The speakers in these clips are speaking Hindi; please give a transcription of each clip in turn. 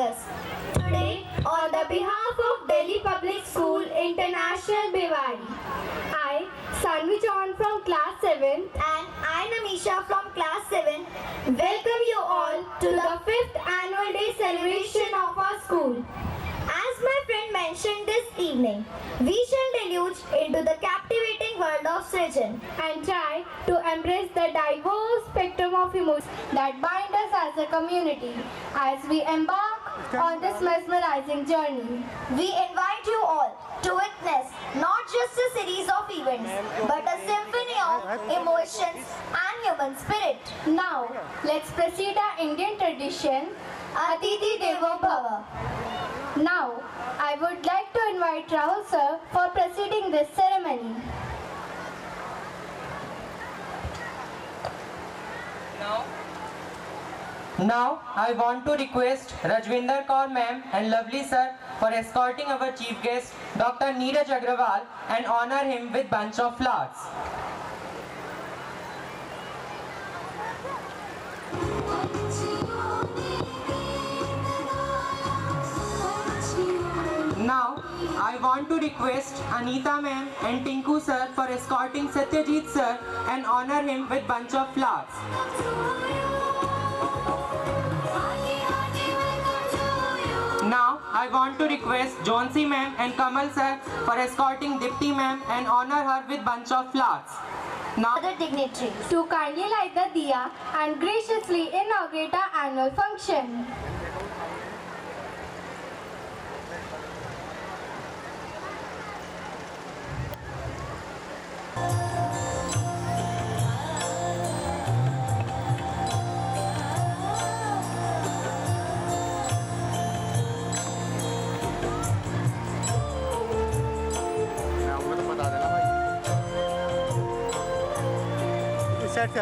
us. Today, on the behalf of Delhi Public School International Bhiwadi, I, Sanvi Chauhan from class 7 and I, Namisha from class 7, welcome you all to the 5th annual day celebration of our school. As my friend mentioned this evening, we shall deluge into the captivating world of Srijan and try to embrace the diverse spectrum of emotions that bind us as a community as we embark on this mesmerizing journey. We invite you all to witness not just a series of events, but a symphony of emotions and human spirit. Now, let's proceed our Indian tradition, Atithi Devo Bhava. Now, I would like to invite Rahul sir for proceeding this ceremony. Now, I want to request Rajvinder Kaur ma'am and Lovely sir for escorting our chief guest, Dr. Neeraj Agrawal, and honor him with bunch of flowers. Now, I want to request Anita ma'am and Tinku sir for escorting Satyajit sir and honor him with bunch of flowers. Now, I want to request Jhansi ma'am and Kamal sir for escorting Dipti ma'am and honor her with bunch of flowers. Now, Other dignitaries to kindly light the diya and graciously inaugurate our annual function.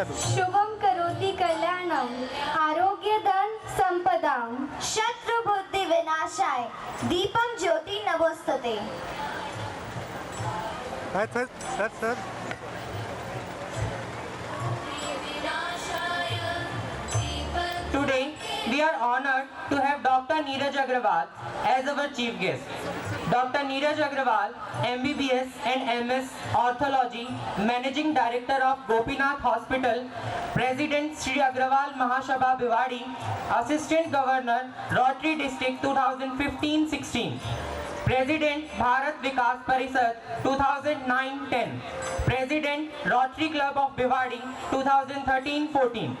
Shubham करोति कल्याणम आरोग्यदान संपदाम शत्रु बुद्धि विनाशाय दीपम ज्योति नमोस्तुते. Sir today, we are honored to have Dr. Neeraj Agrawal as our chief guest. Dr. Neeraj Agrawal, MBBS and MS Orthology, Managing Director of Gopinath Hospital, President Sri Agrawal Mahasabha Bhiwadi, Assistant Governor, Rotary District 2015-16. President Bharat Vikas Parishad 2009-10, President Rotary Club of Bhiwadi 2013-14,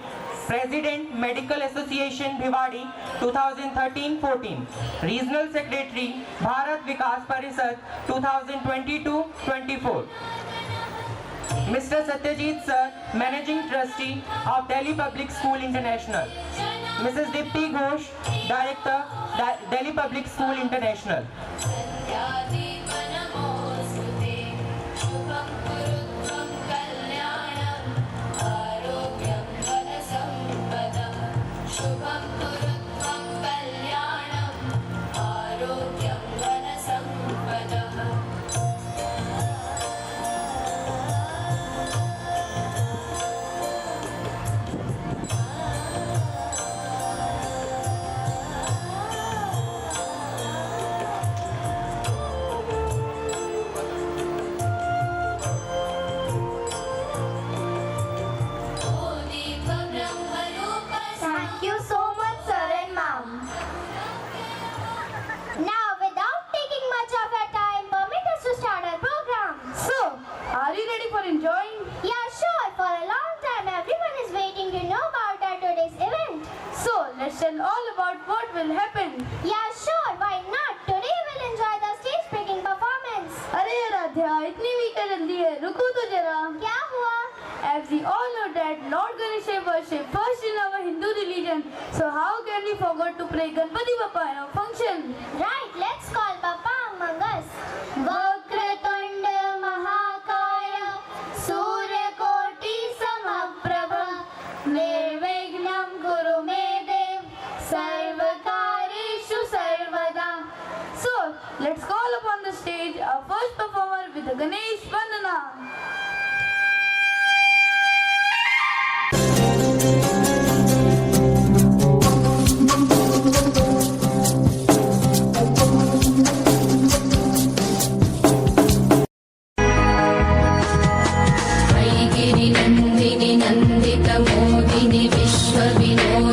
President Medical Association Bhiwadi 2013-14, Regional Secretary Bharat Vikas Parishad 2022-24. Mr. Satyajit Sir, Managing Trustee of Delhi Public School International. Mrs. Dipti Ghosh, Director, Delhi Public School International. Thank you so much, sir and ma'am. Now, without taking much of your time, permit us to start our program. So, are you ready for enjoying? Yeah, sure. For a long time, everyone is waiting to know about our today's event. So, let's tell all about what will happen. Yeah, sure. Why not? Today we'll enjoy the stage picking performance. अरे आराध्या इतनी भी क्या जल्दी है रुको तो जरा. क्या हुआ? As we all know that Lord Ganesh is worshipped first in our Hindu religion, so how can we forget to pray Ganpati Bappa in our function? Right. Let's call Papa among us. Vakratunda Mahakaya Suryakoti Samaprabha Nirvignam Guru Me Dev Sarvakareshu Sarvada. So, let's call upon the stage our first performer with the Ganesh Vandana.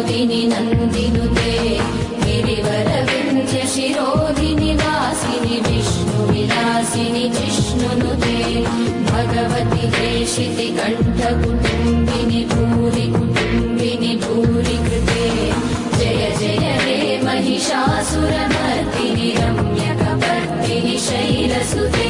विनोदिनि नन्दिनुते गिरिवरविन्ध्य शिरोधिनि वासिनि विष्णुविलासिनि जिष्णुनुते भगवति देशिति कण्ठकुटुम्बिनि भूरि कुटुम्बिनि भूरि कृते जय जय हे महिषासुरमर्दिनि रम्यकपर्दिनि शैलसुते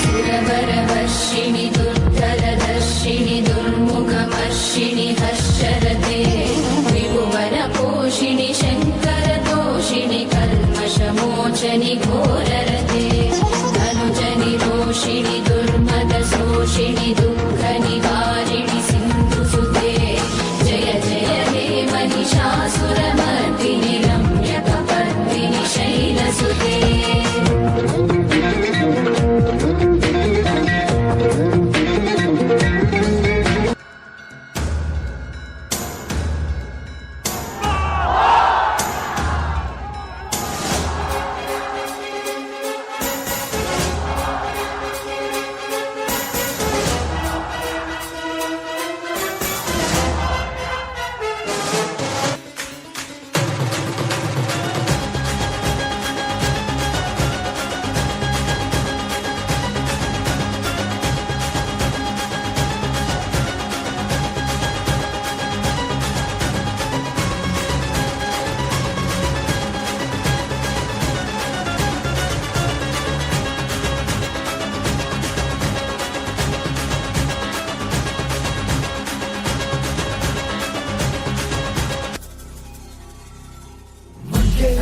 सुरवरवर्षिणि दुर्धरदर्शिनि दुर्मुखमर्षिणि हर्षरते विभुवनपोषिणि शङ्करतोषिणि कल्मषमोचनि घोररते धनुजनि रोषिणि दुर्मदशोषिणि दुःखनिवारिणि सिन्धुसुते जय जय हे महिषासुरमर्दिनि रम्यकपर्दिनि शैलसुते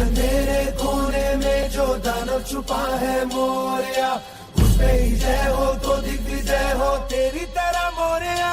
अंधेरे कोने में जो दानव छुपा है मोरिया, उसपे ही जय हो तो दिग्विजय हो तेरी तरह मोरिया।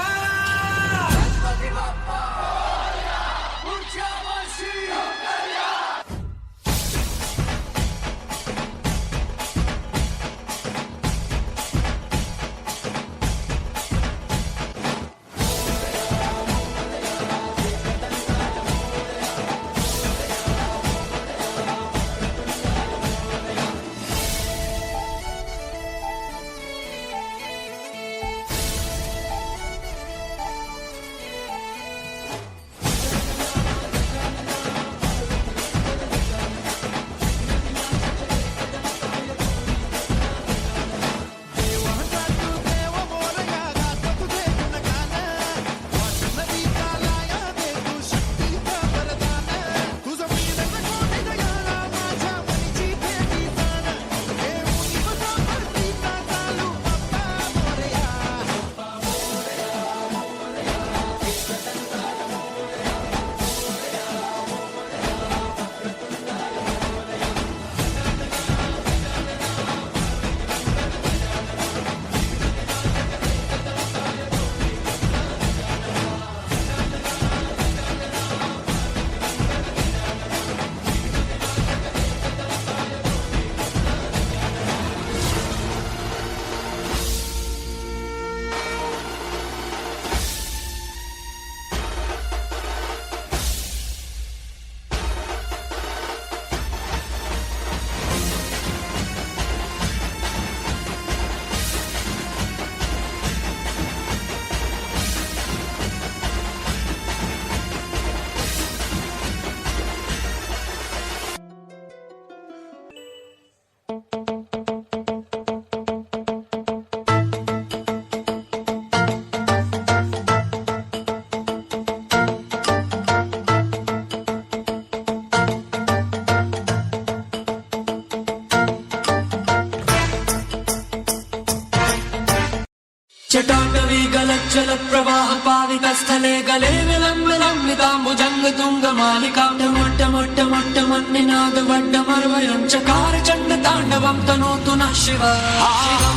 चटाटवी गलज्जलत् प्रवाह पाविकस्थले गले विलम्बिताम्बुजङ्ग तुङ्गमालिकां टमट्टमट्टमट्टमन्निनाद वड्डमर्वयं चकार चण्ड ताण्डवं तनोतु नः शिव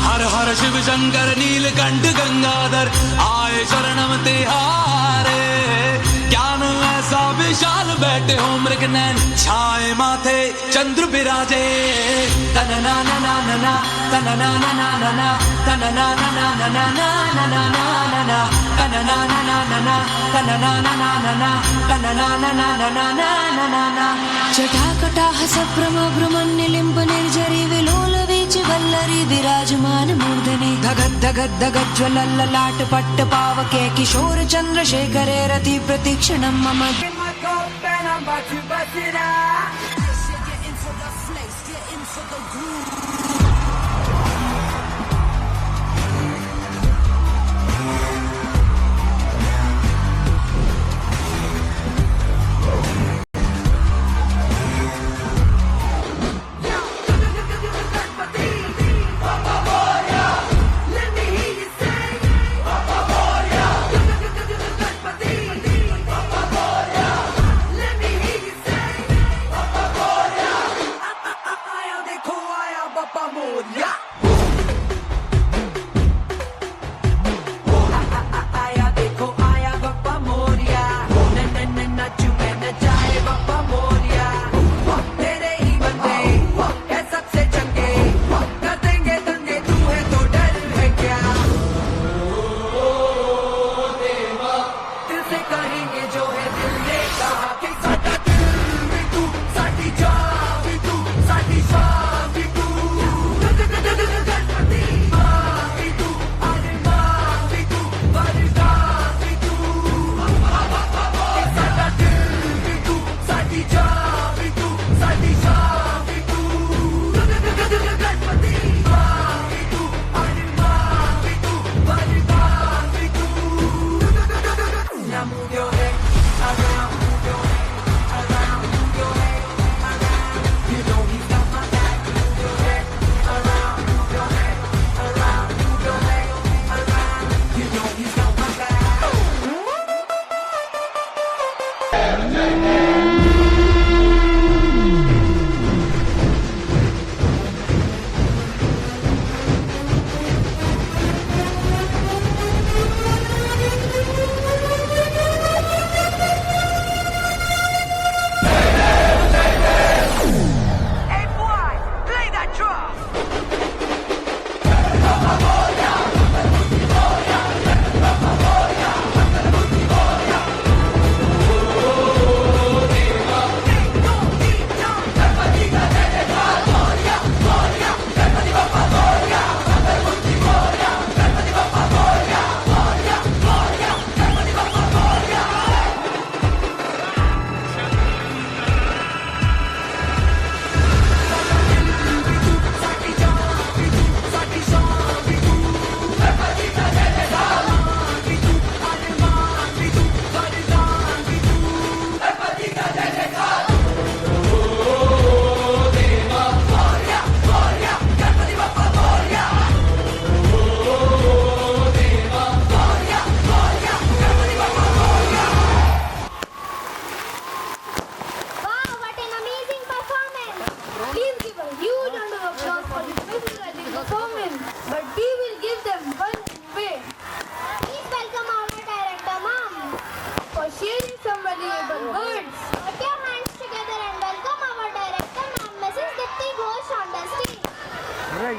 हर हर शिव शंकर नीलकंठ गंगाधर आए शरणम तिहारे ज्ञान ऐसा विशाल बैठे हो मृग नैन छाए माथे चंद्र विराजे तनना ना ना ना ना तनना ना ना ना ना तनना ना ना ना ना ना ना ना ना ना तनना ना ना ना ना तनना ना ना ना ना तनना ना ना ना ना ना ना ना जटाकटाह सभ्रम भ्रमन्निलिम्ब निर्जरी विलोल वीच वल्लरी विराजमान मूर्धनि जगद्दगज्ज्वलल्ललाट पट्टपावके किशोर चन्द्रशेखरे रति प्रतीक्षणं मम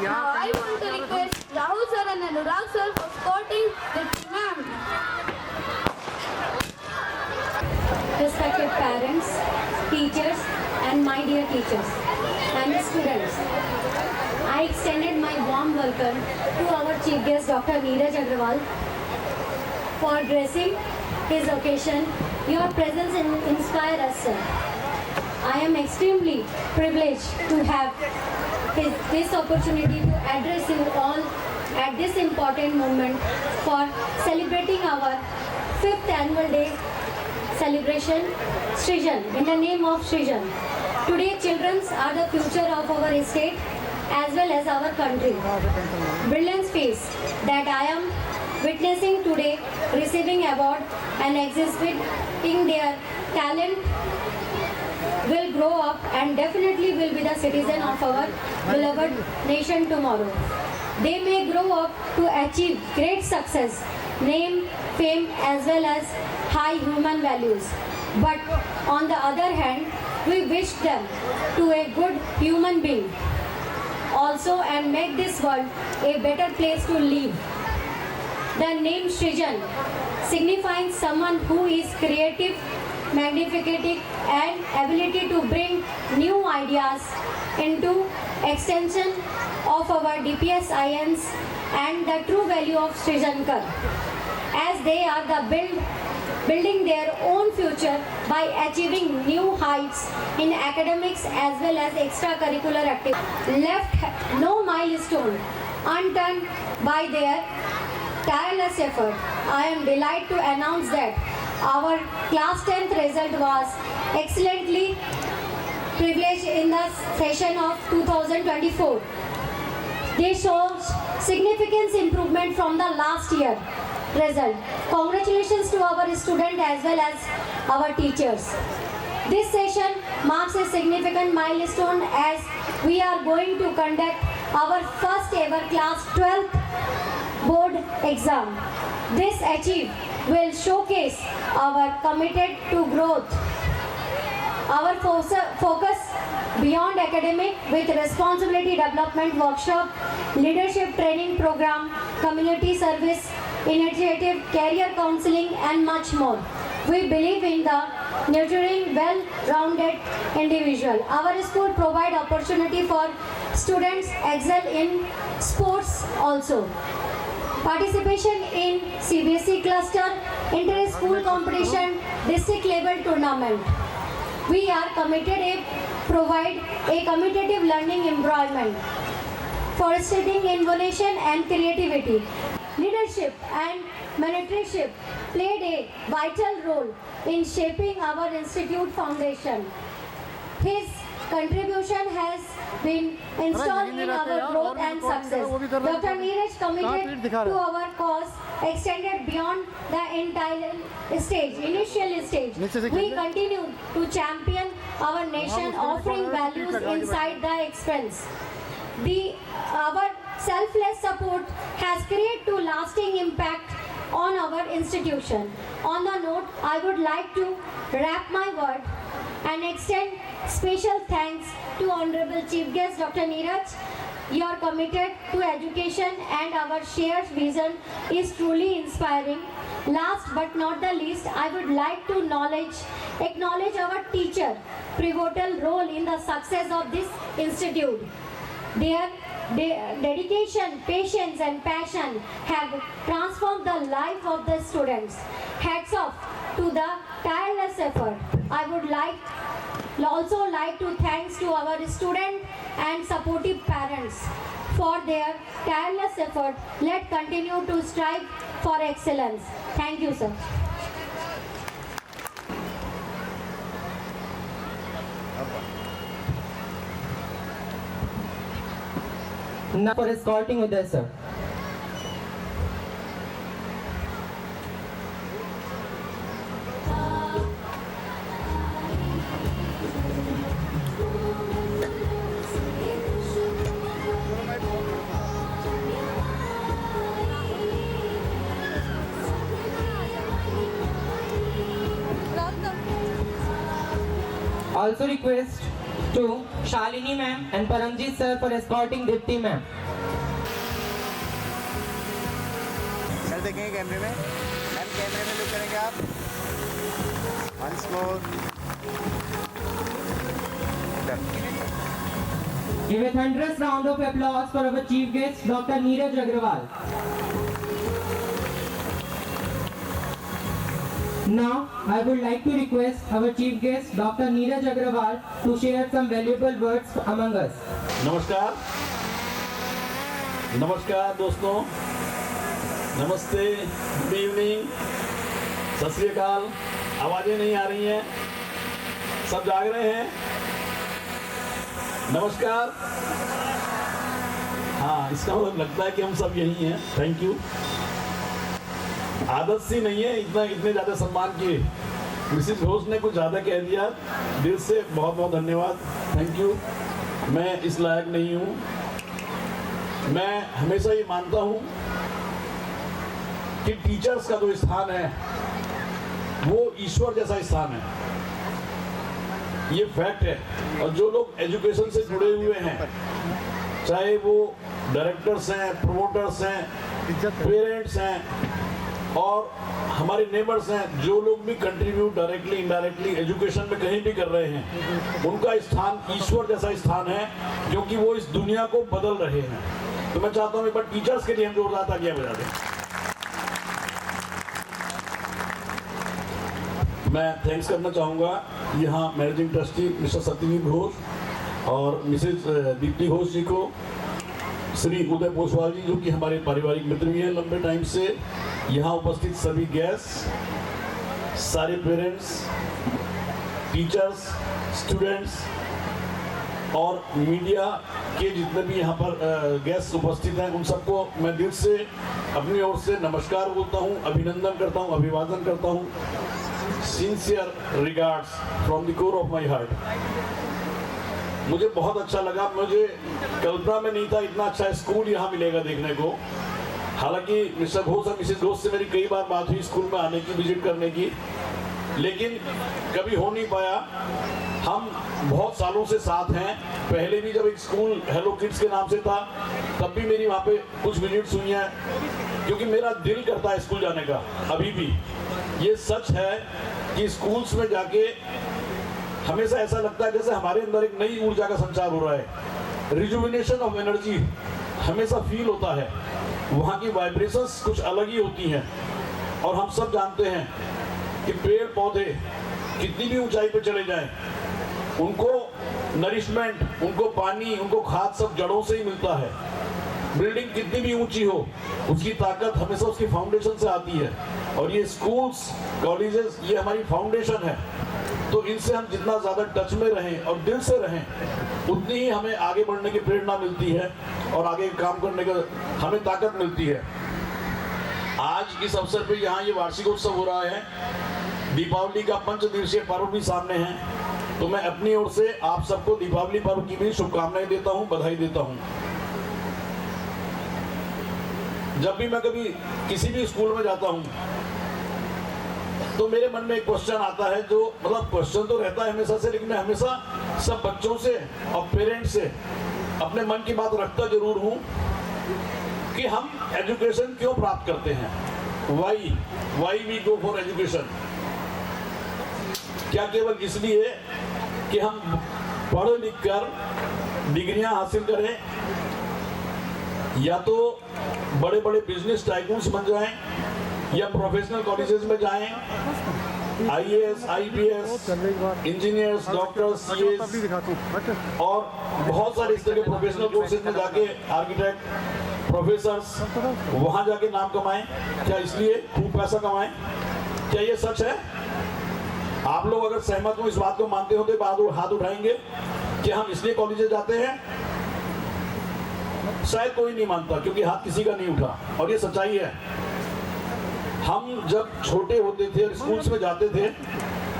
Now I want to request Rahul sir and Anurag sir for escorting the ma'am. Respected parents, teachers and my dear teachers and the students, I extended my warm welcome to our chief guest Dr. Neeraj Agrawal for gracing his occasion. Your presence inspires us, sir. I am extremely privileged to have this opportunity to address you all at this important moment for celebrating our 5th annual day celebration, Srijan, in the name of Srijan. Today, children are the future of our state as well as our country. Brilliant face that I am witnessing today, receiving award and exhibiting their talent will grow up and definitely will be the citizen of our beloved nation tomorrow. They may grow up to achieve great success, name, fame as well as high human values. But on the other hand, we wish them to a good human being also and make this world a better place to live. The name Srijan signifying someone who is creative, magnificent and ability to bring new ideas into extension of our DPSIN's and the true value of Srijankar, as they are building their own future by achieving new heights in academics as well as extracurricular activities. Left no milestone unturned by their tireless effort. I am delighted to announce that our class 10th result was excellently privileged in the session of 2024. They show significant improvement from the last year result. Congratulations to our students as well as our teachers. This session marks a significant milestone as we are going to conduct our first ever class 12th board exam. This achieve will showcase our committed to growth. Our focus beyond academic with responsibility development workshop, leadership training program, community service initiative, career counseling and much more. We believe in the nurturing well-rounded individual. Our school provide opportunity for students excel in sports also. Participation in CBSE cluster, inter-school competition, district level tournament. We are committed to provide a competitive learning environment, fostering innovation and creativity. Leadership and mentorship played a vital role in shaping our institute foundation. His contribution has been installed in our growth and success. Dr. Neeraj committed to our cause extended beyond the initial stage. We continue to champion our nation, offering values inside the expense. Our selfless support has created a lasting impact on our institution. On the note, I would like to wrap my word and extend special thanks to Honorable Chief Guest Dr. Neeraj. Your committed to education and our shared vision is truly inspiring. Last but not the least, I would like to acknowledge our teacher, pivotal role in the success of this institute. Their dedication, patience and passion have transformed the life of the students. Hats off to the tireless effort. I would also like to thanks to our student and supportive parents for their tireless effort. Let's continue to strive for excellence. Thank you, sir. Now for escorting Uday sir. Also request to Shalini ma'am and Paramjit sir for escorting Dipti ma'am. Sir देखेंगे कैमरे में, मैम कैमरे में लुक करेंगे आप. Once more. Give a thunderous round of applause for our chief guest Dr. Neeraj Agrawal. Now, I would like to request our chief guest Dr. Neeraj Agrawal to share some valuable words among us. नमस्कार दोस्तों, नमस्ते, गुड इवनिंग, सत श्री अकाल. आवाज़ें नहीं आ रही हैं, सब जाग रहे हैं. नमस्कार. हाँ, इसका मतलब लगता है कि हम सब यही हैं. Thank you. आदत सी नहीं है इतने ज़्यादा सम्मान की. मिसिस घोष ने कुछ ज़्यादा कह दिया. दिल से बहुत बहुत धन्यवाद. Thank you. मैं इस लायक नहीं हूँ. मैं हमेशा ये मानता हूँ कि टीचर्स का जो स्थान है वो ईश्वर जैसा स्थान है. ये फैक्ट है. और जो लोग एजुकेशन से जुड़े हुए हैं, चाहे वो डायरेक्टर्स हैं, प्रोमोटर्स हैं, पेरेंट्स हैं और हमारे नेबर्स हैं, जो लोग भी कंट्रीब्यूट डायरेक्टली इनडायरेक्टली एजुकेशन में कहीं भी कर रहे हैं, उनका स्थान ईश्वर जैसा स्थान है, क्योंकि वो इस दुनिया को बदल रहे हैं. तो मैं चाहता हूं एक बार टीचर्स के लिए हम जोरदार तालियां बजा दें। मैं थैंक्स करना चाहूँगा यहाँ managing trustee mister Satyavir Ghosh और मिसेज दीप्ति घोष जी को, श्री उदय पोसवाल जी जो कि हमारे पारिवारिक मित्र भी हैं लंबे टाइम से, यहाँ उपस्थित सभी गेस्ट, सारे पेरेंट्स, टीचर्स, स्टूडेंट्स और मीडिया के जितने भी यहाँ पर गेस्ट उपस्थित हैं, उन सबको मैं दिल से अपनी ओर से नमस्कार बोलता हूँ, अभिनंदन करता हूँ, अभिवादन करता हूँ। Sincere regards from the core of my heart. मुझे बहुत अच्छा लगा, मुझे कल्पना में नहीं था इतना अच्छा स्कूल यहाँ मिलेगा देखने को। हालांकि मिस्टर घोष और मिसेस घोष से मेरी कई बार बात हुई स्कूल में आने की, विजिट करने की, लेकिन कभी हो नहीं पाया। हम बहुत सालों से साथ हैं, पहले भी जब एक स्कूल हेलो किड्स के नाम से था तब भी मेरी वहाँ पे कुछ विजिट्स हुई हैं, क्योंकि मेरा दिल करता है स्कूल जाने का अभी भी। ये सच है कि स्कूल्स में जाके हमेशा ऐसा लगता है जैसे हमारे अंदर एक नई ऊर्जा का संचार हो रहा है, रिजुविनेशन ऑफ एनर्जी हमेशा फील होता है। वहाँ की वाइब्रेशंस कुछ अलग ही होती हैं और हम सब जानते हैं कि पेड़ पौधे कितनी भी ऊंचाई पे चले जाएं, उनको नरिशमेंट, उनको पानी, उनको खाद सब जड़ों से ही मिलता है। बिल्डिंग कितनी भी ऊंची हो, उसकी ताकत हमेशा उसकी फाउंडेशन से आती है, और ये स्कूल्स, कॉलेजेस, ये हमारी फाउंडेशन है। तो इनसे हम जितना ज़्यादा टच में रहें और दिल से रहें, उतनी ही हमें आगे बढ़ने की प्रेरणा मिलती है और आगे काम करने का हमें ताकत मिलती है। आज इस अवसर पे यहाँ ये वार्षिकोत्सव हो रहा है, दीपावली का 5 दिवसीय पर्व भी सामने है, तो मैं अपनी ओर से आप सबको दीपावली पर्व की भी शुभकामनाएं देता हूँ, बधाई देता हूँ। जब भी मैं कभी किसी भी स्कूल में जाता हूँ तो मेरे मन में एक क्वेश्चन आता है, जो मतलब क्वेश्चन तो रहता है हमेशा से, लेकिन मैं हमेशा सब बच्चों से और पेरेंट्स से अपने मन की बात रखता जरूर हूँ कि हम एजुकेशन क्यों प्राप्त करते हैं, why we go for education. क्या केवल इसलिए कि हम पढ़ लिख कर डिग्रियां हासिल करें, या तो बड़े बड़े बिजनेस टाइकून्स बन जाएं, या प्रोफेशनल कॉलेजेस में जाएं, IAS, IPS, engineers, doctors, CS और बहुत सारे इस तरह के प्रोफेशनल कोर्सेज में जाके आर्किटेक्ट, प्रोफेसर्स, वहां जाके नाम कमाएं। क्या इसलिए खूब पैसा कमाएं? क्या ये सच है? आप लोग अगर सहमत हो, इस बात को मानते हो तो हाथ उठाएंगे कि हम इसलिए कॉलेजेस जाते हैं। शायद कोई नहीं मानता, क्योंकि हाथ किसी का नहीं उठा, और ये सच्चाई है। हम जब छोटे होते थे और स्कूल्स में जाते थे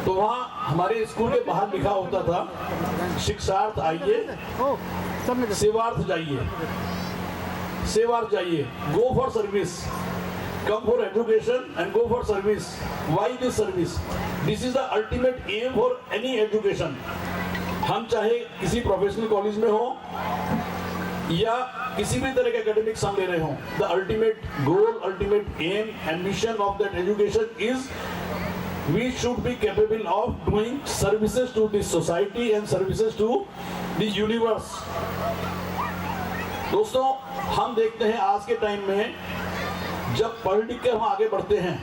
तो वहाँ हमारे स्कूल के बाहर लिखा होता था, शिक्षार्थ आइए, सेवार्थ जाइए, सेवार्थ जाइए, go for service, come for education and go for service. Why this service? This is the ultimate aim for any education. हम चाहे किसी प्रोफेशनल कॉलेज में हो या किसी भी तरह के एकेडमिक सम ले रहे हो, the ultimate goal, ultimate aim and mission of that education is we should be capable of doing services to the society and services to the universe। दोस्तों, हम देखते हैं आज के टाइम में जब पढ़ लिख कर हम आगे बढ़ते हैं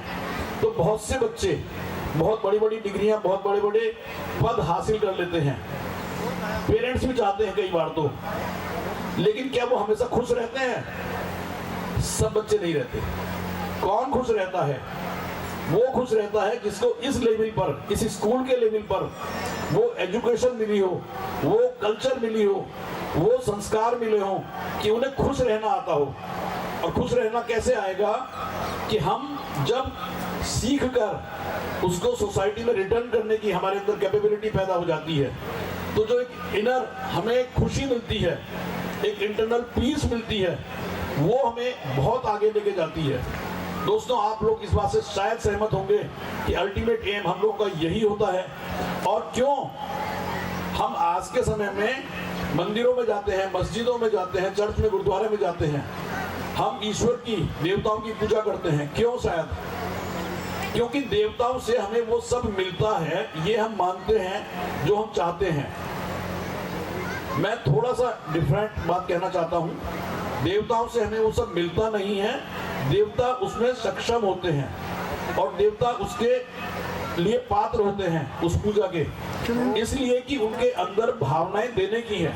तो बहुत से बच्चे बहुत बड़ी बड़ी डिग्रियां, बहुत बड़े बड़े पद हासिल कर लेते हैं। पेरेंट्स भी चाहते हैं कई बार तो, लेकिन क्या वो हमेशा खुश रहते हैं? सब बच्चे नहीं रहते। कौन खुश रहता है? वो खुश रहता है जिसको इस लेवल पर, इस स्कूल के लेवल पर वो एजुकेशन मिली हो, वो कल्चर मिली हो, वो संस्कार मिले हो कि उन्हें खुश रहना आता हो। और खुश रहना कैसे आएगा? कि हम जब सीख कर उसको सोसाइटी में रिटर्न करने की हमारे अंदर कैपेबिलिटी पैदा हो जाती है, तो जो एक इनर हमें खुशी मिलती है, एक इंटरनल पीस मिलती है, वो हमें बहुत आगे लेके जाती है। दोस्तों, आप लोग इस बात से शायद सहमत होंगे कि अल्टीमेट एम हम लोग का यही होता है। और क्यों हम आज के समय में मंदिरों में जाते हैं, मस्जिदों में जाते हैं, चर्च में, गुरुद्वारे में जाते हैं, हम ईश्वर की, देवताओं की पूजा करते हैं। क्यों? शायद क्योंकि देवताओं से हमें वो सब मिलता है, ये हम मानते हैं, जो हम चाहते हैं। मैं थोड़ा सा डिफरेंट बात कहना चाहता हूँ देवताओं से हमें वो सब मिलता नहीं है। देवता उसमें सक्षम होते हैं और देवता उसके लिए पात्र होते हैं उस पूजा के, इसलिए कि उनके अंदर भावनाएं देने की है,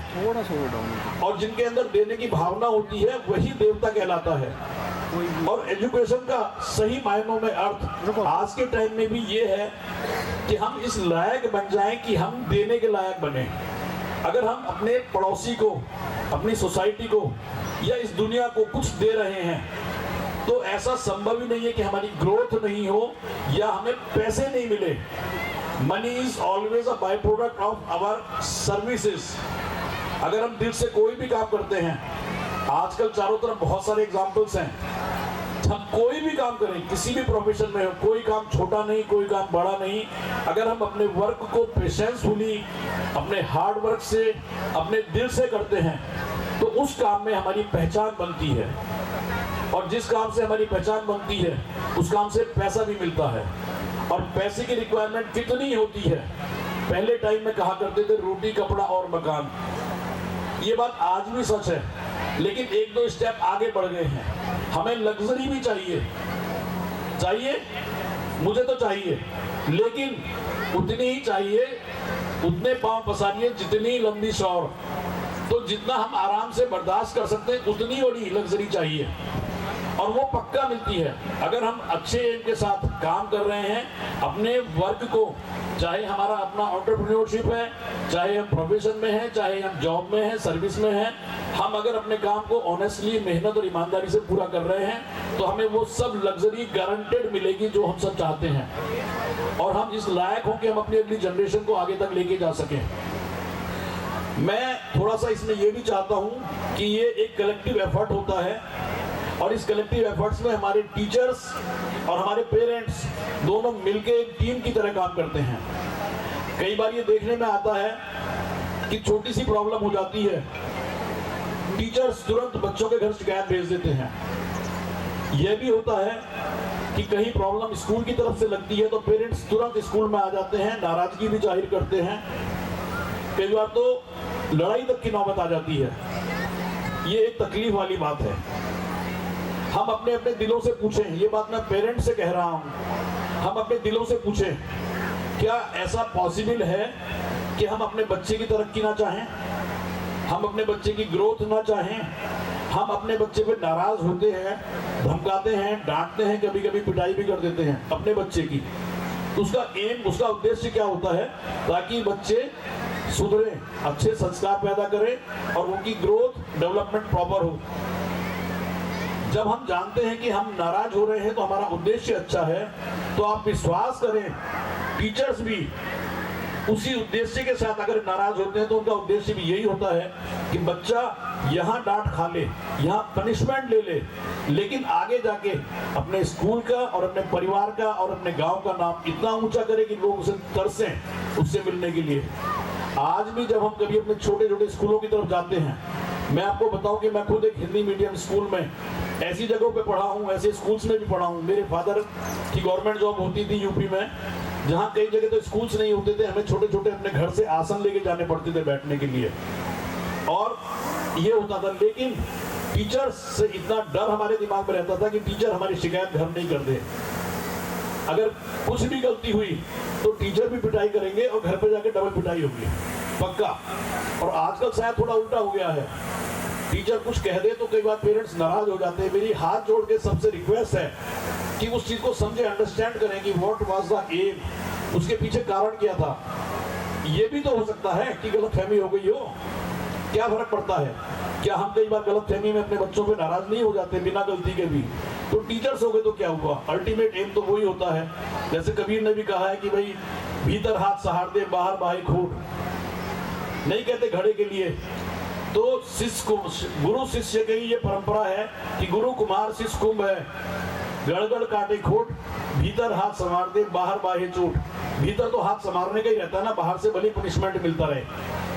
और जिनके अंदर देने की भावना होती है वही देवता कहलाता है। और एजुकेशन का सही मायनों में अर्थ आज के टाइम में भी ये है कि हम इस लायक बन जाएं कि हम देने के लायक बने। अगर हम अपने पड़ोसी को, अपनी सोसाइटी को या इस दुनिया को कुछ दे रहे हैं तो ऐसा संभव ही नहीं है कि हमारी ग्रोथ नहीं हो या हमें पैसे नहीं मिले। Money is always a by product of our services. अगर हम दिल से कोई भी काम करते हैं, आजकल चारों तरफ बहुत सारे एग्जांपल्स हैं, हम कोई भी काम करें, किसी भी प्रोफेशन में हो, कोई काम छोटा नहीं, कोई काम बड़ा नहीं, अगर हम अपने वर्क को पेशेंसफुली, अपने हार्ड वर्क से, अपने दिल से करते हैं तो उस काम में हमारी पहचान बनती है। और जिस काम से हमारी पहचान बनती है उस काम से पैसा भी मिलता है। और पैसे की रिक्वायरमेंट कितनी होती है, पहले टाइम में कहा करते थे रोटी, कपड़ा और मकान। ये बात आज भी सच है, लेकिन एक दो स्टेप आगे बढ़ गए हैं। हमें लग्जरी भी चाहिए, मुझे तो चाहिए, लेकिन उतनी ही चाहिए, उतने पांव पसारिए जितनी लंबी शौर। तो जितना हम आराम से बर्दाश्त कर सकते हैं उतनी बड़ी लग्जरी चाहिए, और वो पक्का मिलती है अगर हम अच्छे एम के साथ काम कर रहे हैं अपने वर्क को। चाहे हमारा अपना एंटरप्रेन्योरशिप है, चाहे हम प्रोफेशन में हैं, चाहे हम जॉब में हैं, सर्विस में हैं, हम अगर अपने काम को ऑनेस्टली, मेहनत और ईमानदारी से पूरा कर रहे हैं तो हमें वो सब लग्जरी गारंटेड मिलेगी जो हम सब चाहते हैं, और हम इस लायक हों कि हम अपनी अगली जनरेशन को आगे तक लेके जा सकें। मैं थोड़ा सा इसमें ये भी चाहता हूँ कि ये एक कलेक्टिव एफर्ट होता है, और इस कलेक्टिव एफर्ट्स में हमारे टीचर्स और हमारे पेरेंट्स दोनों मिलकर एक टीम की तरह काम करते हैं। कई बार ये देखने में आता है कि छोटी सी प्रॉब्लम हो जाती है, टीचर्स तुरंत बच्चों के घर शिकायत भेज देते हैं। यह भी होता है कि कहीं प्रॉब्लम स्कूल की तरफ से लगती है तो पेरेंट्स तुरंत स्कूल में आ जाते हैं, नाराजगी भी जाहिर करते हैं, कई बार तो लड़ाई तक की नौबत आ जाती है। ये एक तकलीफ वाली बात है। हम अपने अपने दिलों से पूछें, ये बात मैं पेरेंट्स से कह रहा हूँ, हम अपने दिलों से पूछें, क्या ऐसा पॉसिबल है कि हम अपने बच्चे की तरक्की ना चाहें, हम अपने बच्चे की ग्रोथ ना चाहें, हम अपने बच्चे पे नाराज होते हैं, धमकाते हैं, डांटते हैं, कभी कभी पिटाई भी कर देते हैं अपने बच्चे की। उसका एम, उसका उद्देश्य क्या होता है? ताकि बच्चे सुधरे, अच्छे संस्कार पैदा करें और उनकी ग्रोथ, डेवलपमेंट प्रॉपर हो। जब हम जानते हैं कि हम नाराज हो रहे हैं तो हमारा उद्देश्य अच्छा है, तो आप विश्वास करें टीचर्स भी उसी उद्देश्य के साथ अगर नाराज होते हैं तो उनका उद्देश्य भी यही होता है कि बच्चा यहाँ डांट खा ले, यहाँ पनिशमेंट ले ले, लेकिन आगे जाके अपने स्कूल का और अपने परिवार का और अपने गांव का नाम इतना ऊंचा करे कि लोग उसे तरसें उससे मिलने के लिए। आज भी जब हम कभी अपने छोटे छोटे स्कूलों की तरफ जाते हैं, मैं आपको बताऊं कि मैं खुद एक हिंदी मीडियम स्कूल में ऐसी जगहों पे पढ़ा हूं, ऐसे स्कूल्स में भी पढ़ा हूं। मेरे फादर की गवर्नमेंट जॉब होती थी यूपी में, जहां कई जगह तो स्कूल्स नहीं होते थे, हमें छोटे छोटे अपने घर से आसन लेके जाने पड़ते थे बैठने के लिए, और ये होता था। लेकिन टीचर्स से इतना डर हमारे दिमाग में रहता था कि टीचर हमारी शिकायत घर नहीं कर दे। अगर कुछ भी गलती हुई तो टीचर भी पिटाई करेंगे और घर पे जाके डबल पिटाई होगी पक्का। और आजकल शायद थोड़ा उल्टा हो गया है, टीचर कुछ कह दे तो कई बार पेरेंट्स नाराज हो जाते हैं। मेरी हाथ जोड़ के सबसे रिक्वेस्ट है कि उस चीज को समझे, अंडरस्टैंड करें कि व्हाट वाज द एम, उसके पीछे कारण क्या था। ये भी तो हो सकता है कि गलतफहमी हो गई हो, क्या फर्क पड़ता है? क्या हम कई बार गलतफहमी में अपने बच्चों पे नाराज नहीं हो जाते बिना गलती के भी? तो टीचर्स हो गए तो क्या हुआ? अल्टीमेट एम तो वही होता है, जैसे कबीर ने भी कहा है कि भाई भीतर हाथ सहार दे, बाहर बाहे खूट, नहीं कहते घड़े के लिए। तो शिष्य को, गुरु शिष्य की ये परंपरा है कि गुरु कुमार शिष्य कुंभ है, गड़गड़ काटे खोट, भीतर हाथ संवार दे, बाहर बाहे चोट। भीतर तो हाथ संवारने का ही रहता है ना, बाहर से भले पनिशमेंट मिलता रहे।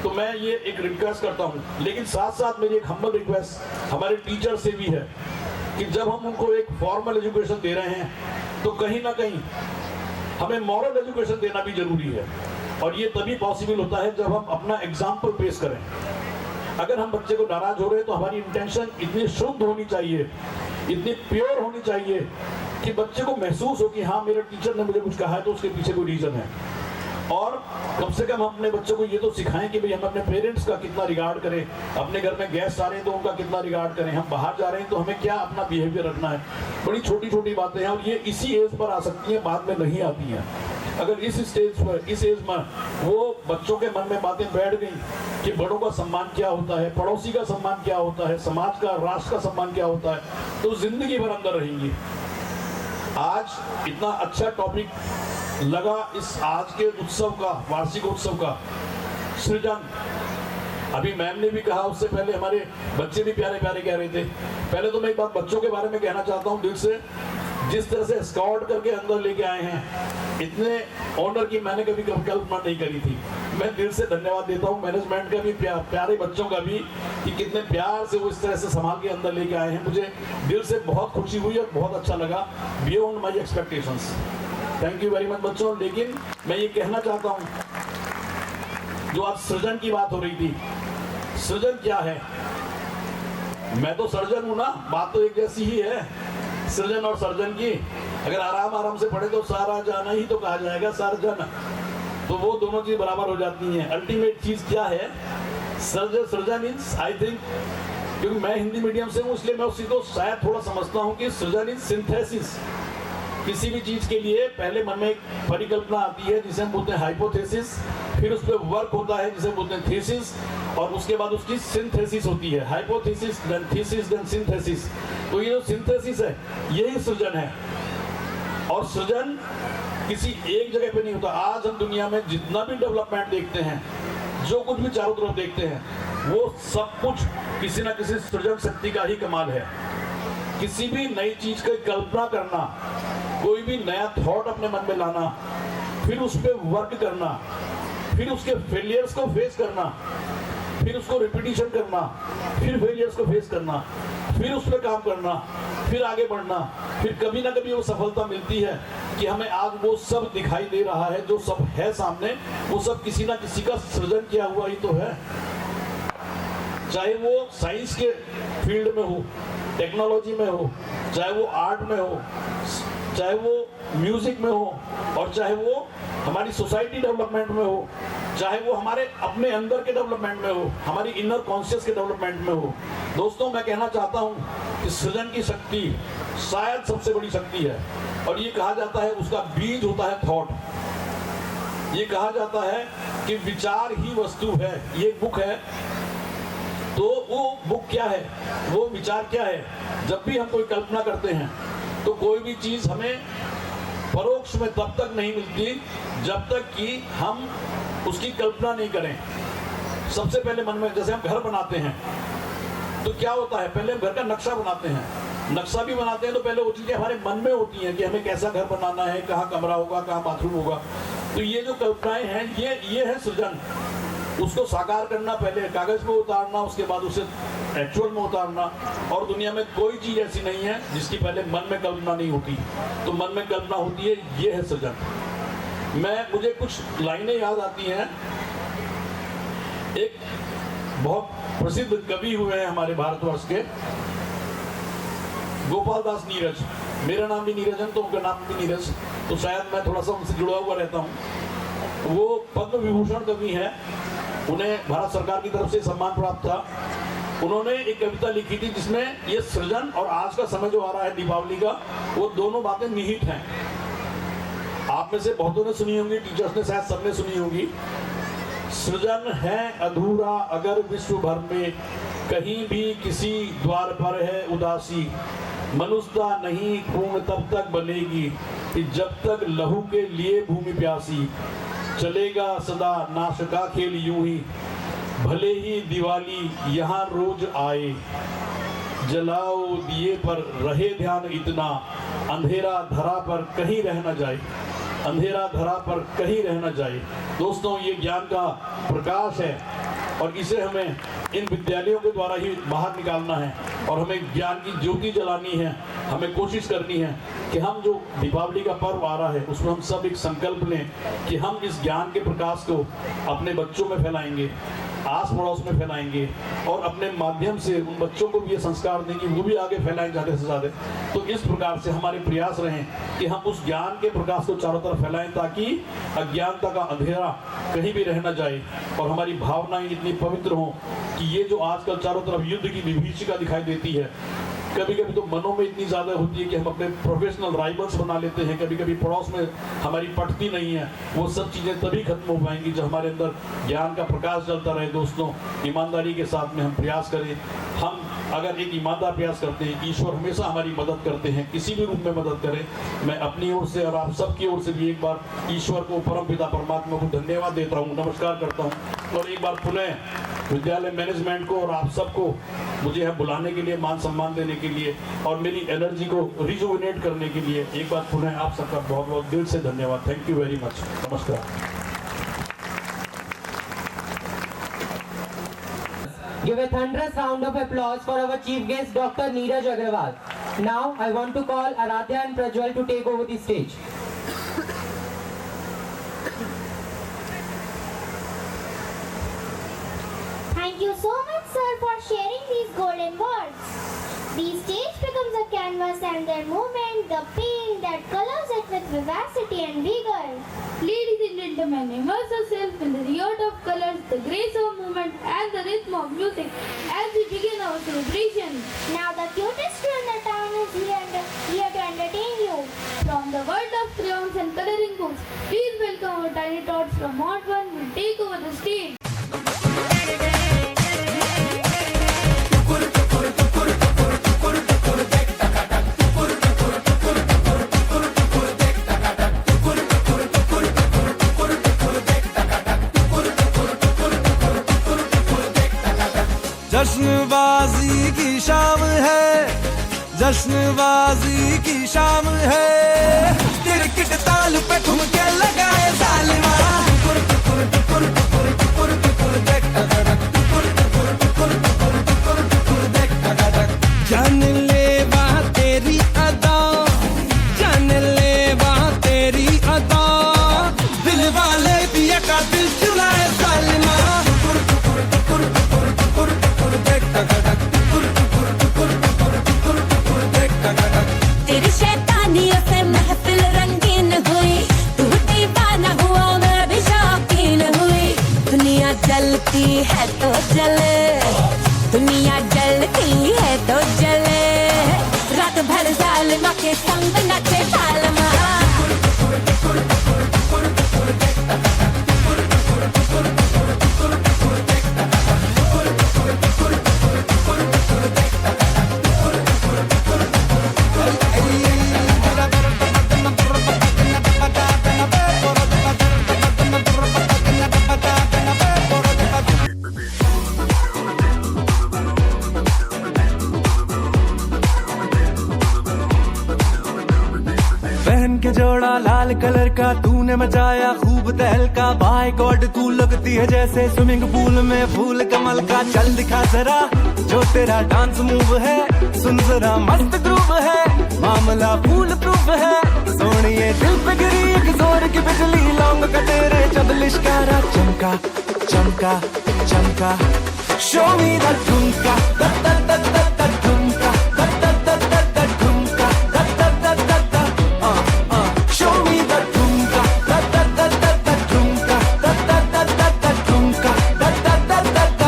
तो मैं ये एक रिक्वेस्ट करता हूँ, लेकिन साथ साथ मेरी एक हम्बल रिक्वेस्ट हमारे टीचर से भी है कि जब हम उनको एक फॉर्मल एजुकेशन दे रहे हैं तो कहीं ना कहीं हमें मॉरल एजुकेशन देना भी जरूरी है। और ये तभी पॉसिबल होता है जब हम अपना एग्जाम्पल पेश करें। अगर हम बच्चे को नाराज हो रहे हैं तो हमारी इंटेंशन इतनी शुद्ध होनी चाहिए, इतनी प्योर होनी चाहिए कि बच्चे को महसूस हो कि हाँ मेरे टीचर ने मुझे कुछ कहा है तो उसके पीछे कोई रीजन है। और कम से कम हम अपने बच्चों को ये तो सिखाएं कि भाई हम अपने पेरेंट्स का कितना रिगार्ड करें, अपने घर में गेस्ट आ रहे हैं तो उनका कितना रिगार्ड करें, हम बाहर जा रहे हैं तो हमें क्या अपना बिहेवियर रखना है। बड़ी छोटी छोटी बातें हैं और ये इसी एज पर आ सकती हैं, बाद में नहीं आती हैं। अगर इस स्टेज पर, इस एज में वो बच्चों के मन में बातें बैठ गई कि बड़ों का सम्मान क्या होता है, पड़ोसी का सम्मान क्या होता है, समाज का, राष्ट्र का सम्मान क्या होता है, तो जिंदगी भर अंदर रहेंगी। आज इतना अच्छा टॉपिक लगा इस आज के उत्सव का, वार्षिक उत्सव का, सृजन। अभी मैम ने भी कहा, उससे पहले हमारे बच्चे भी प्यारे प्यारे कह रहे थे। पहले तो मैं एक बात बच्चों के बारे में कहना चाहता हूँ दिल से, जिस तरह से स्काउट करके अंदर लेके आए हैं, इतने ऑनर की मैंने कभी कल्पना नहीं करी थी। मैं दिल से धन्यवाद देता हूँ मैनेजमेंट का भी, प्यारे बच्चों का भी, कि कितने प्यार से वो इस तरह से संभाल के अंदर लेके आए हैं। मुझे दिल से बहुत खुशी हुई और बहुत अच्छा लगा, beyond my expectations. Thank you very much बच्चों। लेकिन मैं ये कहना चाहता हूँ, जो आज सृजन की बात हो रही थी, सृजन क्या है? मैं तो सर्जन हूँ ना, बात तो एक जैसी ही है सृजन और सर्जन की। अगर आराम आराम से पढ़े तो सारा जाना ही तो कहा जाएगा, सर्जन, तो वो दोनों चीज बराबर हो जाती हैं। अल्टीमेट चीज क्या है? सृजन इज, आई थिंक, क्योंकि मैं हिंदी मीडियम से हूँ इसलिए मैं उसी को शायद थोड़ा समझता हूँ कि सृजन इज सिंथेसिस। किसी भी चीज के लिए पहले मन में एक परिकल्पना आती है जिसे हम बोलते हैं हाइपोथेसिस, फिर उस पर वर्क होता है जिसे बोलते हैं थीसिस, और उसके बाद उसकी सिंथेसिस होती है। Hypothesis, then thesis, then synthesis. तो ये जो सिंथेसिस है यही सृजन है। और सृजन किसी एक जगह पे नहीं होता। आज हम दुनिया में जितना भी डेवलपमेंट देखते हैं, जो कुछ भी चारों तरफ देखते हैं, वो सब कुछ किसी ना किसी सृजन शक्ति का ही कमाल है। किसी भी नई चीज की कल्पना करना, कोई भी नया थॉट अपने मन में लाना, फिर उस पर वर्क करना, फिर उसके फेलियर्स को फेस करना, फिर उसको रिपीटिशन करना, फिर फेलियर्स को फेस करना, फिर उस पर काम करना, फिर आगे बढ़ना, फिर कभी ना कभी वो सफलता मिलती है कि हमें आज वो सब दिखाई दे रहा है, जो सब है सामने, वो सब किसी ना किसी का सृजन किया हुआ ही तो है। चाहे वो साइंस के फील्ड में हो, टेक्नोलॉजी में हो, चाहे वो आर्ट में हो, चाहे वो म्यूजिक में हो, और चाहे वो हमारी सोसाइटी डेवलपमेंट में हो, चाहे वो हमारे अपने अंदर के डेवलपमेंट में हो, हमारी इनर कॉन्शियस के डेवलपमेंट में हो। दोस्तों, मैं कहना चाहता हूं कि सृजन की शक्ति शायद सबसे बड़ी शक्ति है। और ये कहा जाता है उसका बीज होता है थॉट। ये कहा जाता है कि विचार ही वस्तु है। ये बुक है, तो वो बुक क्या है, वो विचार क्या है? जब भी हम कोई कल्पना करते हैं तो कोई भी चीज हमें परोक्ष में तब तक नहीं मिलती जब तक कि हम उसकी कल्पना नहीं करें। सबसे पहले मन में, जैसे हम घर बनाते हैं तो क्या होता है, पहले हम घर का नक्शा बनाते हैं। नक्शा भी बनाते हैं तो पहले वो चीजें हमारे मन में होती हैं कि हमें कैसा घर बनाना है, कहाँ कमरा होगा, कहाँ बाथरूम होगा। तो ये जो कल्पनाएं हैं, ये है सृजन। उसको साकार करना, पहले कागज पे उतारना, उसके बाद उसे एक्चुअल में उतारना। और दुनिया में कोई चीज ऐसी नहीं है जिसकी पहले मन में कल्पना नहीं होती। तो मन में कल्पना होती है, ये है सृजन। मुझे कुछ लाइनें याद आती हैं। एक बहुत प्रसिद्ध कवि हुए हैं हमारे भारतवर्ष के, गोपाल दास नीरज। मेरा नाम भी नीरज है तो उनका नाम भी नीरज, तो शायद मैं थोड़ा सा उनसे जुड़ा हुआ रहता हूँ। वो पद्म विभूषण कवि हैं, उन्हें भारत सरकार की तरफ से सम्मान प्राप्त था। उन्होंने एक कविता लिखी थी जिसमें ये सृजन और आज का समय जो आ रहा है दीपावली का, वो दोनों बातें निहित हैं। आप में से बहुतों ने सुनी होंगी, टीचर्स ने शायद सबने सुनी होगी। सृजन है अधूरा अगर विश्व भर में, कहीं भी किसी द्वार पर है उदासी। मनुष्यता नहीं पूर्ण तब तक बनेगी कि जब तक लहू के लिए भूमि प्यासी। चलेगा सदा नाश का खेल यूं ही, भले ही दिवाली यहाँ रोज आए। जलाओ दिए पर रहे ध्यान इतना, अंधेरा धरा पर कहीं रह न जाए। अंधेरा धरा पर कहीं रह न जाए। दोस्तों, ये ज्ञान का प्रकाश है और इसे हमें इन विद्यालयों के द्वारा ही बाहर निकालना है और हमें ज्ञान की ज्योति जलानी है। हमें कोशिश करनी है कि हम जो दीपावली का पर्व आ रहा है उसमें हम सब एक संकल्प लें कि हम इस ज्ञान के प्रकाश को अपने बच्चों में फैलाएंगे, आस पड़ोस में फैलाएंगे और अपने माध्यम से उन बच्चों को भी ये संस्कार देंगे, वो भी आगे फैलाएं ज़्यादा से ज़्यादा। तो इस प्रकार से हमारे प्रयास रहें कि हम उस ज्ञान के प्रकाश को चारों तरफ फैलाएं ताकि अज्ञानता का अंधेरा कहीं भी रह न जाए और हमारी भावनाएं इतनी पवित्र हों कि ये जो आजकल चारों तरफ युद्ध की विभीषिका दिखाई देती है, कभी कभी तो मनों में इतनी ज़्यादा होती है कि हम अपने प्रोफेशनल राइवल्स बना लेते हैं, कभी कभी पड़ोस में हमारी पटती नहीं है। वो सब चीज़ें तभी खत्म हो पाएंगी जब हमारे अंदर ज्ञान का प्रकाश जलता रहे। दोस्तों, ईमानदारी के साथ में हम प्रयास करें। हम अगर एक ईमानदार प्रयास करते हैं, ईश्वर हमेशा हमारी मदद करते हैं, किसी भी रूप में मदद करें। मैं अपनी ओर से और आप सबकी ओर से भी एक बार ईश्वर को, परमपिता परमात्मा को धन्यवाद देता हूँ, नमस्कार करता हूँ। और एक बार पुनः विद्यालय मैनेजमेंट को और आप सबको मुझे यहाँ बुलाने के लिए, मान सम्मान देने के लिए और मेरी एनर्जी को रिजुविनेट करने के लिए एक बार पुनः आप सबका बहुत बहुत दिल से धन्यवाद। Thank you very much. नमस्कार। Give a thunderous round of applause for our chief guest, Dr. Neeraj Agrawal. Now, I want to call Aradhya and Prajwal to take over the stage. Thank you so much, sir, for sharing these golden words. The stage becomes a canvas and their movement, the paint that colors it with vivacity and vigor. Ladies and gentlemen, immerse yourself in the riot of colors, the grace of movement and the rhythm of music as we begin our celebration. Now the cutest girl in the town is here to entertain you. From the world of crayons and coloring books, please welcome our tiny tots from Mount One who will take over the stage. जश्नबाजी की शाम है, जश्नबाजी की शाम है, क्रिकेट ताल पे ठुमके लगाए जालिमा। जान ले वहाँ तेरी अदा, जान ले वहाँ तेरी अदा, दिल वाले पिया का दिल चुराए जालिमा। तेरी शैतानियों से महफिल रंगीन हुई, तू दीवाना हुआ मैं भी शौकीन हुई। दुनिया जलती है तो जले, दुनिया जलती है तो जले, रात भर जालिमा के संग नचे जालिमा। पहन के जोड़ा लाल कलर का तूने मचाया खूब तहलका। बाय गॉड तू लगती है जैसे स्विमिंग पूल में फूल कमल का। चल दिखा जरा जो तेरा डांस मूव है, सुन जरा मस्त ग्रूव है, मामला फूल प्रूफ है। सोनिए दिल पे गिरी एक जोर की बिजली, लौंग का तेरे जब लिश्कारा चमका चमका चमका। शो मी द ठुमका द द द द द ठुमका द द द द द ठुमका द द द द द। शो मी द ठुमका द द द द द ठुमका द द द द द ठुमका द द द द द।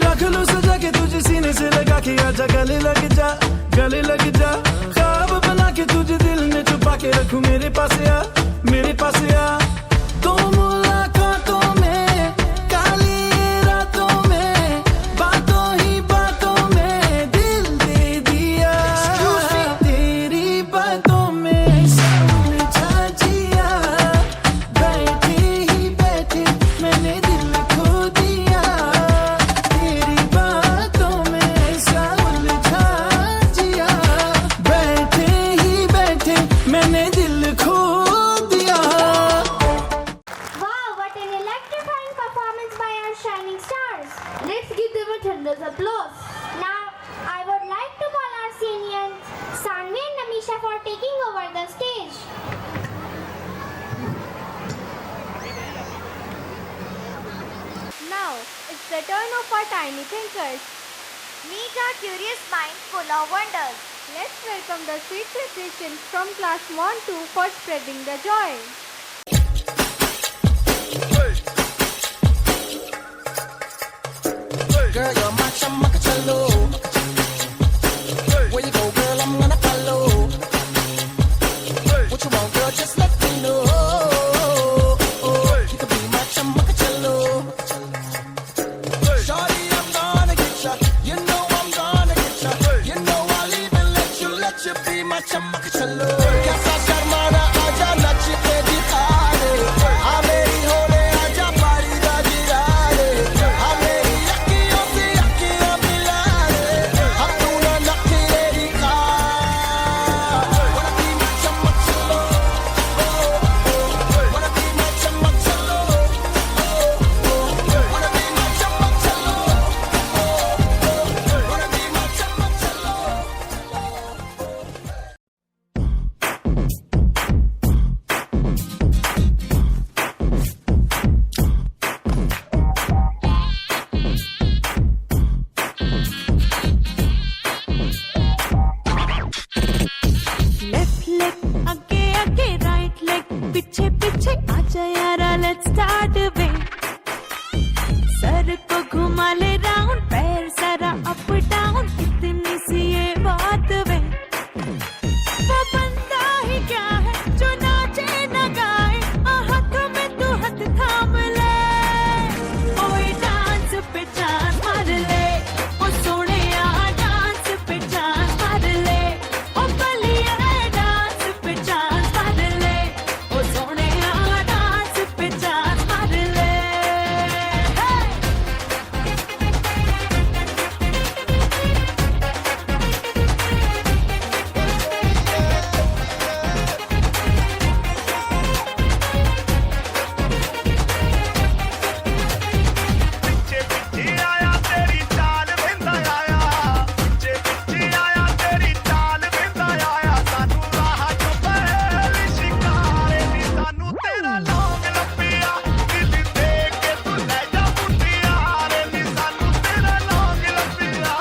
रख लो सजा के तुझे सीने से लगा के, आजा गले लग जा गले लग जा। ख्वाब बना के तुझे दिल में छुपा के रखूं, मेरे पास आ मेरे पास आ। तो मुलाकातों में काली रातों में, बातों ही बातों में दिल दे दिया। तेरी बातों में समझा जिया, बैठे ही बैठे मैंने दिल खो दिया। तेरी बातों में समझा जिया, बैठे ही बैठे मैंने दिल खो दिया। the turn of our tiny thinkers. Meet our curious mind full of wonders. Let's welcome the sweet musicians from class 1-2 for spreading the joy. Girl, you're my chamacachalo. Where you go, girl, I'm gonna follow. What you want, girl, just let me know. You can be my chamacachalo. Shawty, I'm gonna get ya. You know I'm gonna get ya. You know I'll even let you be my chamacachalo. Kaisa sharmana aaja nach ke dikha de. Aa meri hole aaja pari da jirale. Aa meri akhiyon se akhiyan mila de. Hum tu na nakhre dikha. Wanna be my chamacachalo. Wanna be my chamacachalo. Wanna be my chamacachalo. Wanna be my chamacachalo. Left leg आगे आगे राइट लेग पीछे पीछे आजा यारा लेट्स स्टार्ट वे सर को घुमा ले राउंड पैर सारा अप डाउन इतनी सी ये बात वे वो बंदा ही क्या है जो नाचे न गाए हाथ में तू हाथ थाम ले ओए डांस पे चांस मार ले ओ सोने डांस पे चांस मार ले ओ बलिया डांस पे चांस मार ले ओ सोने डांस पे चांस मार ले ਪਿੱਛੇ ਪਿੱਛੇ ਆਇਆ ਤੇਰੀ ਚਾਲ ਵਹਿੰਦਾ ਆਇਆ ਪਿੱਛੇ ਪਿੱਛੇ ਆਇਆ ਤੇਰੀ ਚਾਲ ਵਹਿੰਦਾ ਆਇਆ ਸਾਨੂੰ ਰਾਹ ਚੋਂ ਪਹਿਲੀ ਸ਼ਿਕਾਰੇ ਨੀ ਸਾਨੂੰ ਤੇਰਾ ਲੌਂਗ ਲੱਭਿਆ ਦਿਲ ਦੇਖ ਕੇ ਤੂੰ ਲੈ ਜਾ ਮੁੰਡਿਆ ਰੇ ਨੀ ਸਾਨੂੰ ਤੇਰਾ ਲੌਂਗ ਲੱਭਿਆ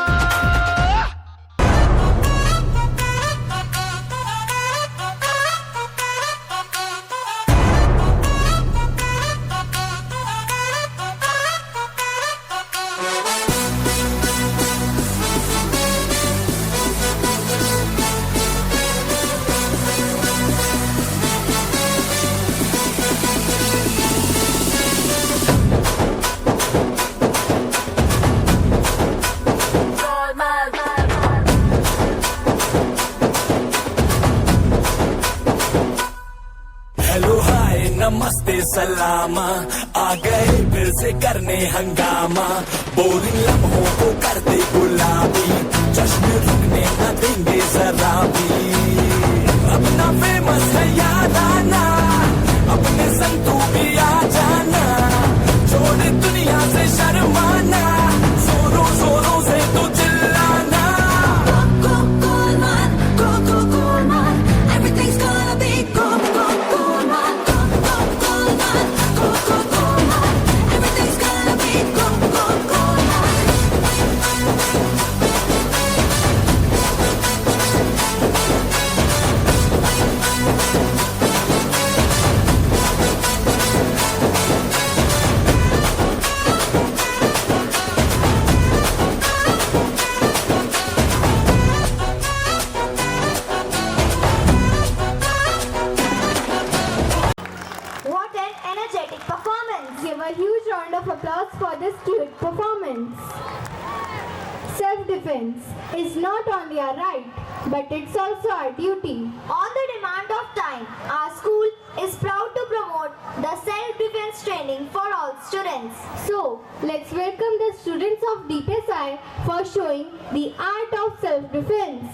हेलो हाय नमस्ते सलामा आ गए फिर से करने हंगामा बोरिंग लम्हों को कर दे गुलाबी जश्न रुकने न देंगे जरा भी अपना फेमस है याद आना अपने संग तू भी आ जाना छोड़ दुनिया से शर्माना जोरों जोरों से तू चिल्लाना Everything's gonna be cool, cool, cool, man. Cool, cool, man. Cool, cool, cool, man. Everything's gonna be cool, cool, cool, man. What an energetic performance! Give a huge round of applause for this cute performance. Self-defense is not only our right, but it's also our duty. On the demand of time, our school is proud to promote the self-defense training for all students. So, let's welcome the students of DPSI for showing the art of self-defense.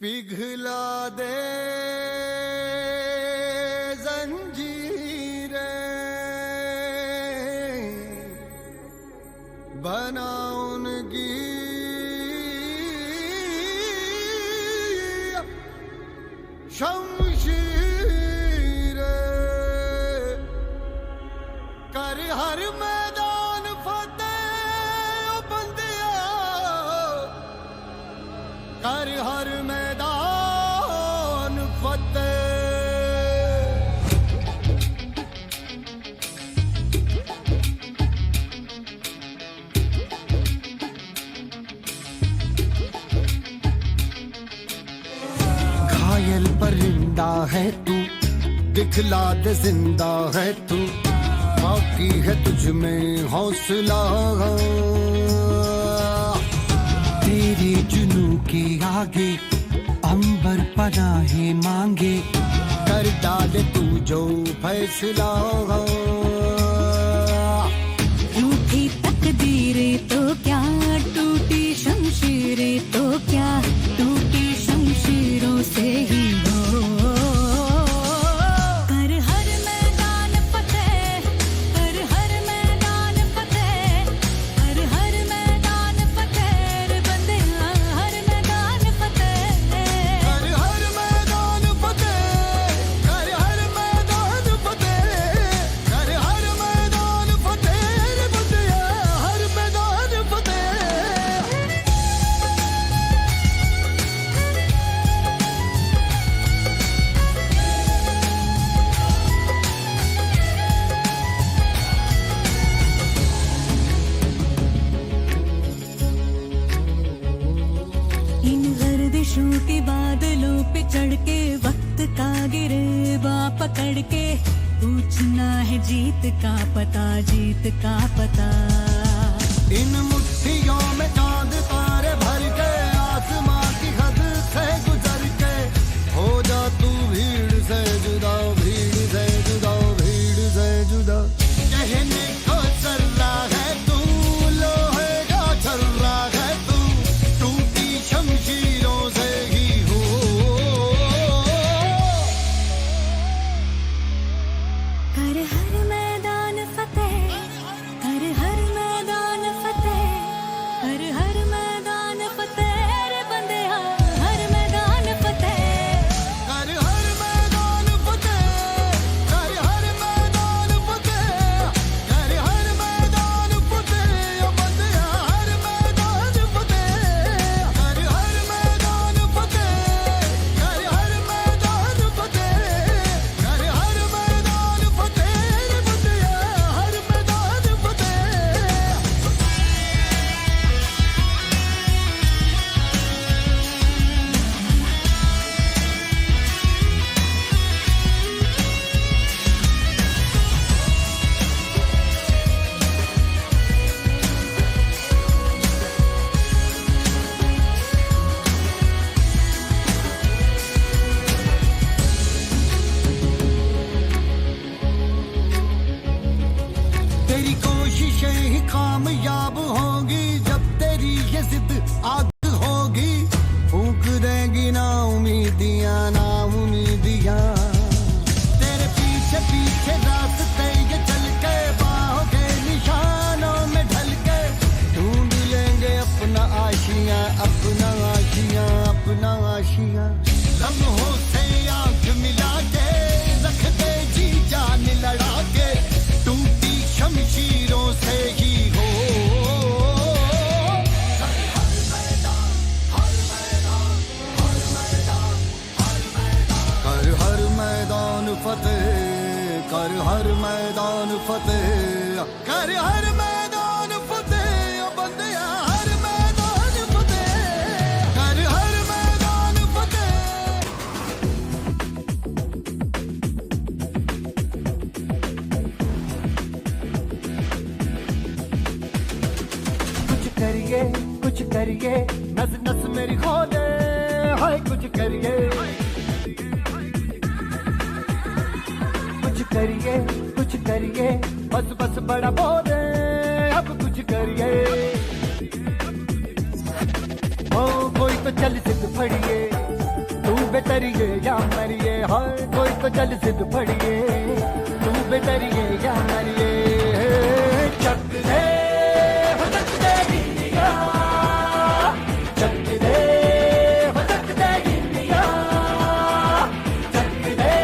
पिघला दे जंजीरें बना उनकी शमशीरें कर हर मैदान फतेह ओ बंदिया कर हर मैदान फतेह घायल परिंदा है तू दिखला दे जिंदा है तू बाकी है तुझ में हौसला तेरे जुनू के आगे अंबर पनाहे मांगे कर डाले तू जो फैसला रूठी तकदीरें तो क्या टूटी शमशीरें तो क्या टूटी शमशीरों से ही हो कर हर मैदान फतेह कर हर मैदान फतेह कर हर मैदान फतेह रे बंदे हर मैदान फतेह कर हर मैदान फतेह कर हर मैदान फतेह कर हर मैदान फतेह रे बंदिया हर मैदान फतेह इन गर्दिशों के बादलों पे चढ़ के वक्त का गिरेबा पकड़ के पूछना है जीत का पता जीत का पता इन मुट्ठियों में चांद तारे भर के आसमां की हद से गुजर के हो जा तू भीड़ से जुदा भीड़ से जुदा भीड़ से जुदा कहने को चल रहा है तू लोहे का चल रहा है तू टूटी शमशीरों से ही हो कर हर मैदान फतेह कर हर मैदान फतेह कर हर मैदान फतेह रे बंदे हर मैदान फतेह कर हर मैदान फतेह कर हर मैदान फतेह कर हर मैदान फतेह ओ बंदिया हर मैदान फतेह कर हर मैदान फतेह कर हर मैदान फतेह कर हर मैदान फतेह रे बंदिया हर मैदान फतेह तेरी कोशिशें ही कामयाब होंगी जब तेरी ये जिद आग होगी फूंक देंगी ना उम्मीदियां तेरे पीछे पीछे रास्ते ये चल के बाहों के निशानों में ढल के ढूंढ लेंगे अपना आशियां अपना आशियां अपना आशियां लम्हों से आंख मिला के रख दे जी जान लड़ा के टूटी शमशीरों से ही हो कर हर मैदान फतेह कर हर मैदान फतेह कर हर मैदान फतेह ओ बंदिया हर मैदान फतेह कर हर मैदान फतेह कुछ करिए नस नस मेरी खोले हाय कुछ करिए बस बस बड़ा बोले अब कुछ करिए ओ कोई तो चल सिद्ध फड़िए तू बेतरिए या मरिए हाय कोई तो चल सिद्ध फड़िए तू बेतरिए या मरिए चक दे इंडिया चक दे इंडिया चक दे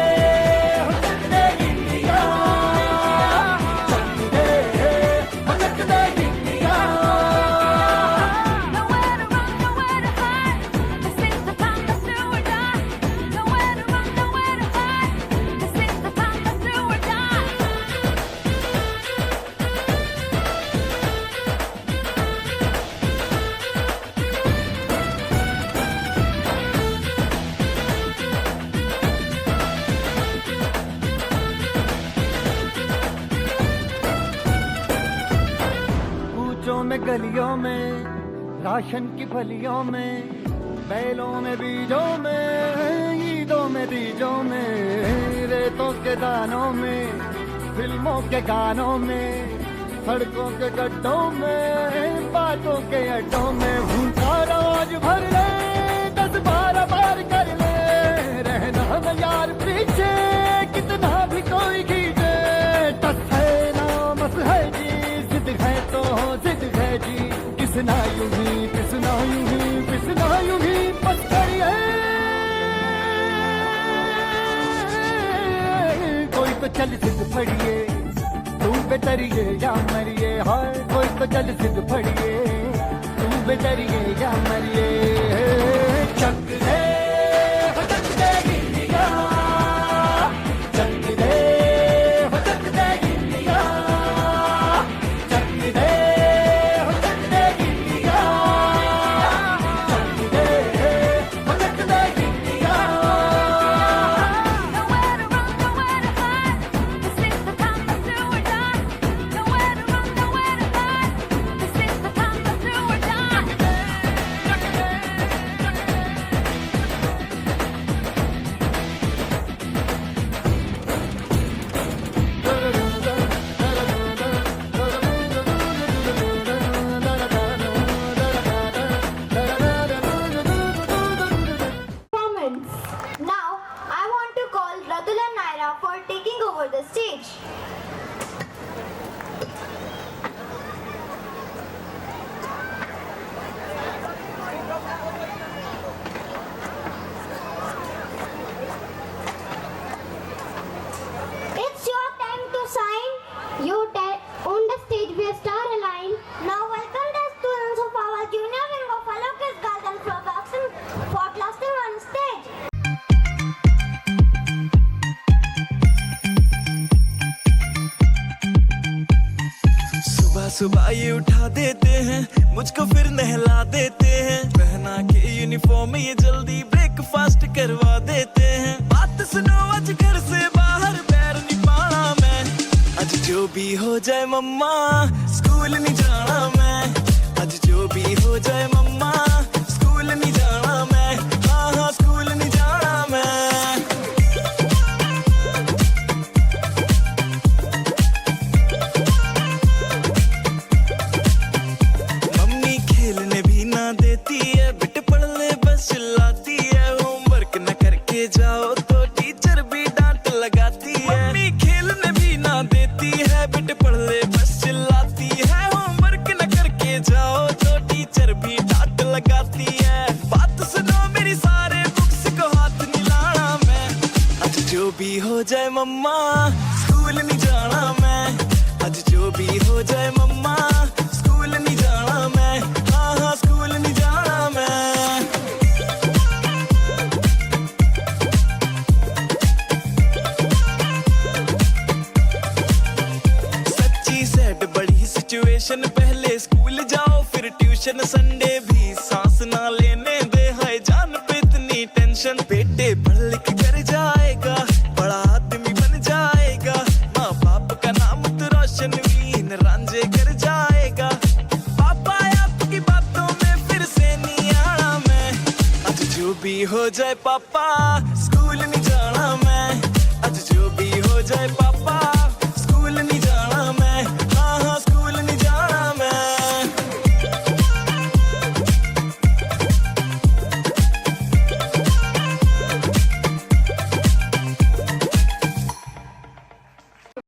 इंडिया चक दे में गलियों में, राशन की फलियों में, बैलों में बीजों में, ईदों में बीजों में, रेतों के दानों में, फिल्मों के गानों में, सड़कों के गड्ढों में, बातों के अड्डों में, भूखा रोज भर ले 10-12 बार कर ले, रहना न यार पीछे कितना भी कोई खींचे, टस है ना मस है जी, जिद है तो जिद है जी, किसना यूं ही पिसना यूं ही पिसना यूं ही बस करिए, कोई तो चल जिद फड़िए, तू बेतरिए या मरिए, हाय कोई तो चल जिद फड़िए, तू बेतरिए या मरिए, चक दे हो चक दे गिल्लिया, चक दे हो चक दे गिल्लिया, चक दे हो चक दे गिल्लिया, चक दे हो चक दे गिल्लिया। Now, I want to call Radul and Naira for taking over the stage. It's your time to shine. On the stage we are star aligned. Now welcome the students of our junior wing of Alokis Girls and Production for classing on stage. सुबह सुबह ये उठा देते हैं, मुझको फिर नहला देते हैं, पहना के यूनिफॉर्म ये जल्दी ब्रेकफास्ट करवा देते हैं, बात सुनो आज घर से बाहर पैर नहीं पाना मैं, आज जो भी हो जाए मम्मा स्कूल नहीं जाना मैं, आज जो भी हो जाए मम्मा स्कूल नहीं जाना मैं, हाँ हाँ स्कूल नहीं जाना मैं। मम्मी खेलने भी ना देती है, बेटे पढ़ ले बस चिल्लाती है, होमवर्क न करके जाओ तो टीचर भी डांट लगाती है, मम्मी खेलने भी ना देती है, बेटे पढ़ ले बस चिल्लाती है, होमवर्क न करके जाओ तो टीचर भी डांट लगाती है, बात सुनो मेरी सारे बुक्स को हाथ नहीं लाना मैं, आज जो भी हो जाए मम्मा स्कूल नहीं जाना मैं, आज जो भी हो जाए मम्मा स्कूल नहीं जाना मैं, हाँ हाँ स्कूल नहीं जाना मैं। सच्ची सैड बड़ी सिचुएशन, पहले स्कूल जाओ फिर ट्यूशन, संडे भी सांस ना लेने दे, हाय जान पे इतनी टेंशन, बेटे पढ़ लिख कर जाएगा बड़ा आदमी बन जाएगा, माँ बाप का नाम तो रोशन वीन रांझे कर जाएगा, पापा आपकी बातों में फिर से नहीं आना मैं, आज जो भी हो जाए पापा स्कूल नहीं जाना मैं, आज जो भी हो जाए पापा